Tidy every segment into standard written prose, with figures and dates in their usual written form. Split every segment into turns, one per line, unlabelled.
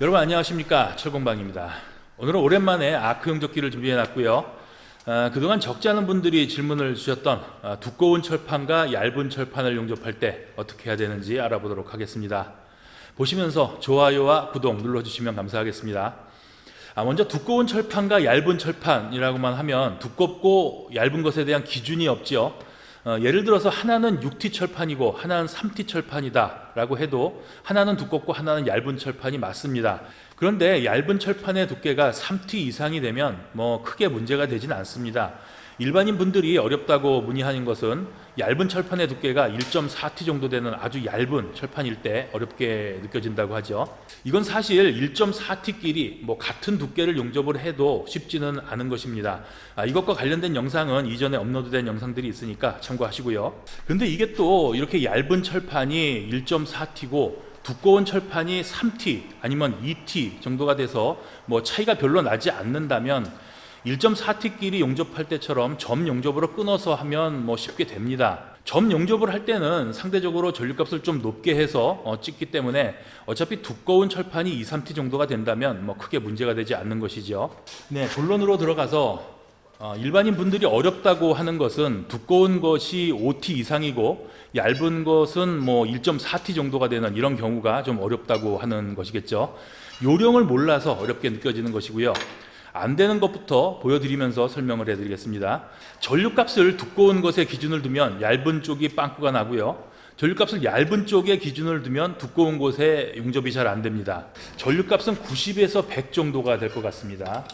여러분 안녕하십니까, 철공방입니다. 오늘은 오랜만에 아크 용접기를 준비해 놨고요. 그동안 적지 않은 분들이 질문을 주셨던 두꺼운 철판과 얇은 철판을 용접할 때 어떻게 해야 되는지 알아보도록 하겠습니다. 보시면서 좋아요와 구독 눌러주시면 감사하겠습니다. 먼저 두꺼운 철판과 얇은 철판이라고만 하면 두껍고 얇은 것에 대한 기준이 없지요. 예를 들어서 하나는 6T 철판이고 하나는 3T 철판이다 라고 해도 하나는 두껍고 하나는 얇은 철판이 맞습니다. 그런데 얇은 철판의 두께가 3T 이상이 되면 크게 문제가 되진 않습니다. 일반인 분들이 어렵다고 문의하는 것은 얇은 철판의 두께가 1.4T 정도 되는 아주 얇은 철판일 때 어렵게 느껴진다고 하죠. 이건 사실 1.4T끼리 같은 두께를 용접을 해도 쉽지는 않은 것입니다. 이것과 관련된 영상은 이전에 업로드된 영상들이 있으니까 참고하시고요. 그런데 이게 또 이렇게 얇은 철판이 1.4T고 두꺼운 철판이 3T 아니면 2T 정도가 돼서 차이가 별로 나지 않는다면 1.4T끼리 용접할 때처럼 점 용접으로 끊어서 하면 쉽게 됩니다. 점 용접을 할 때는 상대적으로 전류값을 좀 높게 해서 찍기 때문에 어차피 두꺼운 철판이 2, 3T 정도가 된다면 크게 문제가 되지 않는 것이죠. 네, 본론으로 들어가서 일반인 분들이 어렵다고 하는 것은 두꺼운 것이 5T 이상이고 얇은 것은 1.4T 정도가 되는 이런 경우가 좀 어렵다고 하는 것이겠죠. 요령을 몰라서 어렵게 느껴지는 것이고요. 안 되는 것부터 보여드리면서 설명을 해드리겠습니다. 전류값을 두꺼운 것에 기준을 두면 얇은 쪽이 빵꾸가 나고요. 전류값을 얇은 쪽에 기준을 두면 두꺼운 곳에 용접이 잘 안 됩니다. 전류값은 90에서 100 정도가 될 것 같습니다.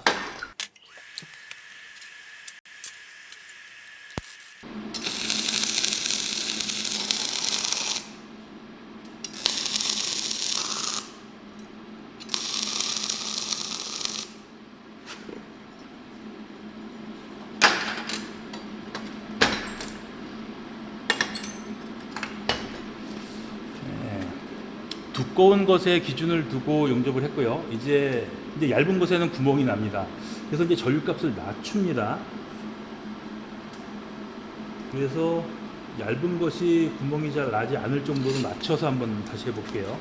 두꺼운 것에 기준을 두고 용접을 했고요. 이제 얇은 것에는 구멍이 납니다. 그래서 이제 전류값을 낮춥니다. 그래서 얇은 것이 구멍이 잘 나지 않을 정도로 낮춰서 한번 다시 해볼게요.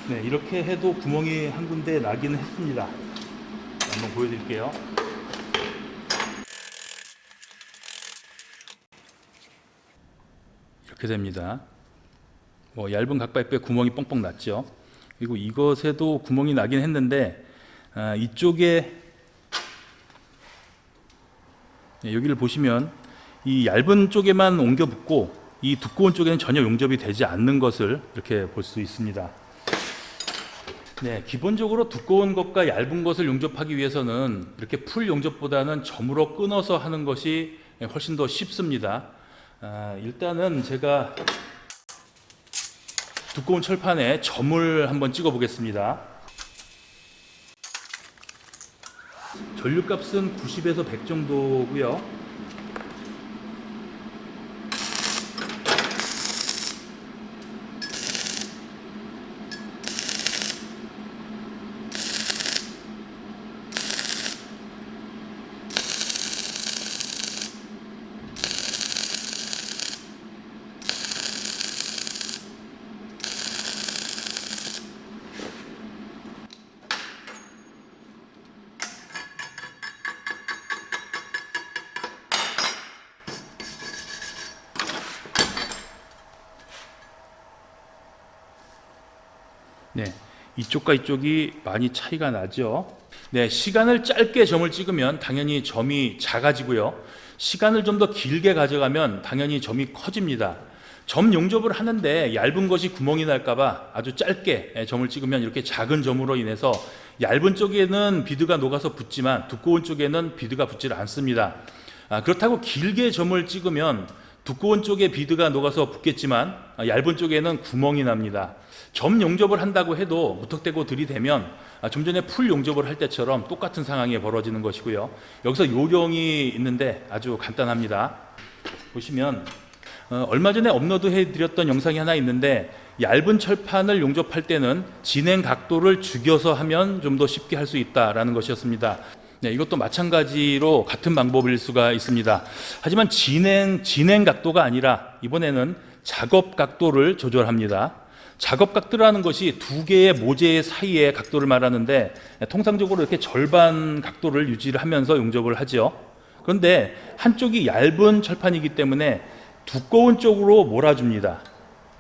네, 이렇게 해도 구멍이 한 군데 나기는 했습니다. 한번 보여드릴게요. 이렇게 됩니다. 얇은 각파이프에 구멍이 뻥뻥 났죠. 그리고 이것에도 구멍이 나긴 했는데 이쪽에 여기를 보시면 이 얇은 쪽에만 옮겨 붙고 이 두꺼운 쪽에는 전혀 용접이 되지 않는 것을 이렇게 볼 수 있습니다. 네, 기본적으로 두꺼운 것과 얇은 것을 용접하기 위해서는 이렇게 풀 용접보다는 점으로 끊어서 하는 것이 훨씬 더 쉽습니다. 일단은 제가 두꺼운 철판에 점을 한번 찍어 보겠습니다. 전류값은 90에서 100 정도고요. 네, 이쪽과 이쪽이 많이 차이가 나죠. 네, 시간을 짧게 점을 찍으면 당연히 점이 작아지고요. 시간을 좀 더 길게 가져가면 당연히 점이 커집니다. 점 용접을 하는데 얇은 것이 구멍이 날까봐 아주 짧게 점을 찍으면 이렇게 작은 점으로 인해서 얇은 쪽에는 비드가 녹아서 붙지만 두꺼운 쪽에는 비드가 붙지 않습니다. 그렇다고 길게 점을 찍으면 두꺼운 쪽에 비드가 녹아서 붙겠지만 얇은 쪽에는 구멍이 납니다. 점 용접을 한다고 해도 무턱대고 들이대면 좀 전에 풀 용접을 할 때처럼 똑같은 상황이 벌어지는 것이고요. 여기서 요령이 있는데 아주 간단합니다. 보시면 얼마 전에 업로드 해드렸던 영상이 하나 있는데, 얇은 철판을 용접할 때는 진행 각도를 죽여서 하면 좀 더 쉽게 할 수 있다라는 것이었습니다. 네, 이것도 마찬가지로 같은 방법일 수가 있습니다. 하지만 진행 각도가 아니라 이번에는 작업 각도를 조절합니다. 작업 각도라는 것이 두 개의 모재 사이의 각도를 말하는데, 통상적으로 이렇게 절반 각도를 유지를 하면서 용접을 하죠. 그런데 한쪽이 얇은 철판이기 때문에 두꺼운 쪽으로 몰아줍니다.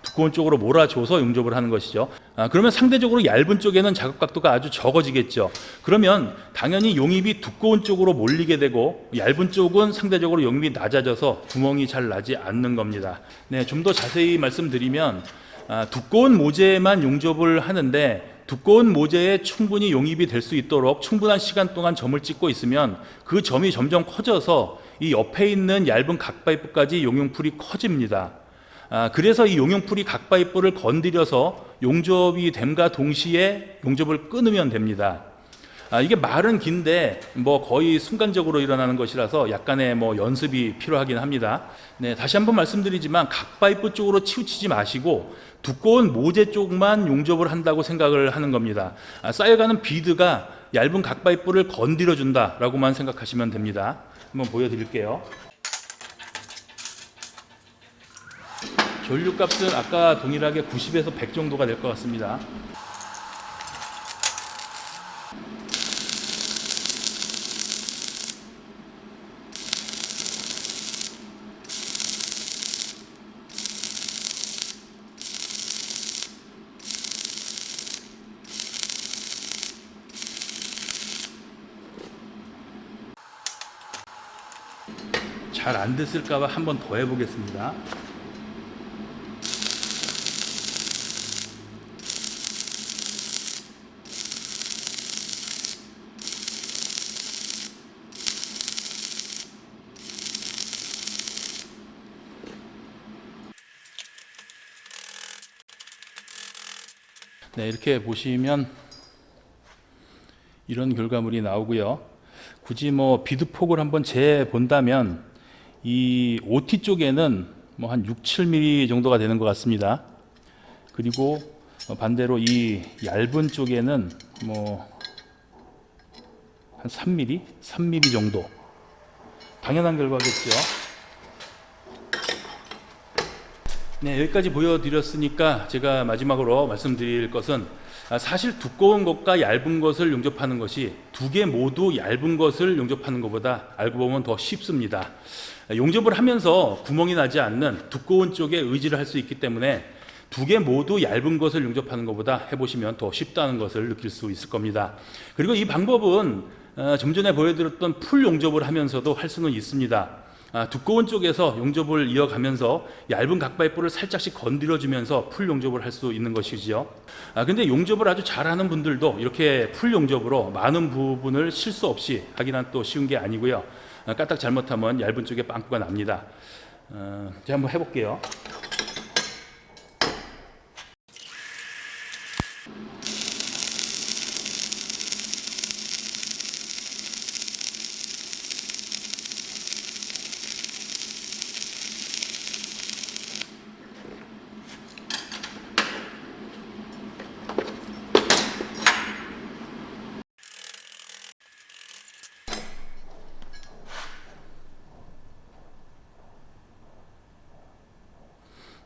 두꺼운 쪽으로 몰아줘서 용접을 하는 것이죠. 그러면 상대적으로 얇은 쪽에는 작업 각도가 아주 적어지겠죠. 그러면 당연히 용입이 두꺼운 쪽으로 몰리게 되고, 얇은 쪽은 상대적으로 용입이 낮아져서 구멍이 잘 나지 않는 겁니다. 네, 좀 더 자세히 말씀드리면, 두꺼운 모재만 용접을 하는데, 두꺼운 모재에 충분히 용입이 될 수 있도록 충분한 시간 동안 점을 찍고 있으면 그 점이 점점 커져서 이 옆에 있는 얇은 각파이프까지 용융풀이 커집니다. 그래서 이 용융풀이 각파이프를 건드려서 용접이 됨과 동시에 용접을 끊으면 됩니다. 이게 말은 긴데 거의 순간적으로 일어나는 것이라서 약간의 연습이 필요하긴 합니다. 네, 다시 한번 말씀드리지만 각파이프 쪽으로 치우치지 마시고 두꺼운 모재 쪽만 용접을 한다고 생각을 하는 겁니다. 쌓여가는 비드가 얇은 각파이프를 건드려 준다라고만 생각하시면 됩니다. 한번 보여드릴게요. 전류값은 아까 동일하게 90에서 100 정도가 될 것 같습니다. 잘 안 됐을까봐 한 번 더 해보겠습니다. 네, 이렇게 보시면 이런 결과물이 나오고요. 굳이 비드폭을 한번 재본다면 이 OT 쪽에는 한 6, 7mm 정도가 되는 것 같습니다. 그리고 반대로 이 얇은 쪽에는 한 3mm? 3mm 정도. 당연한 결과겠죠. 네, 여기까지 보여드렸으니까 제가 마지막으로 말씀드릴 것은, 사실 두꺼운 것과 얇은 것을 용접하는 것이 두 개 모두 얇은 것을 용접하는 것보다 알고 보면 더 쉽습니다. 용접을 하면서 구멍이 나지 않는 두꺼운 쪽에 의지를 할 수 있기 때문에 두 개 모두 얇은 것을 용접하는 것보다 해보시면 더 쉽다는 것을 느낄 수 있을 겁니다. 그리고 이 방법은 좀 전에 보여드렸던 풀 용접을 하면서도 할 수는 있습니다. 두꺼운 쪽에서 용접을 이어가면서 얇은 각파이프를 살짝씩 건드려주면서 풀 용접을 할 수 있는 것이지요. 근데 용접을 아주 잘하는 분들도 이렇게 풀 용접으로 많은 부분을 실수 없이 하기는 또 쉬운 게 아니고요. 까딱 잘못하면 얇은 쪽에 빵꾸가 납니다. 제가 한번 해볼게요.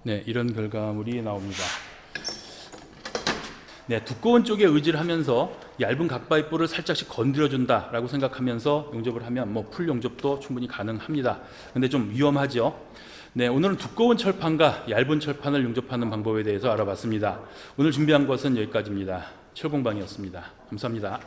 네, 이런 결과물이 나옵니다. 네, 두꺼운 쪽에 의지를 하면서 얇은 각파이프를 살짝씩 건드려준다 라고 생각하면서 용접을 하면 풀 용접도 충분히 가능합니다. 근데 좀 위험하죠. 네, 오늘은 두꺼운 철판과 얇은 철판을 용접하는 방법에 대해서 알아봤습니다. 오늘 준비한 것은 여기까지입니다. 철공방이었습니다. 감사합니다.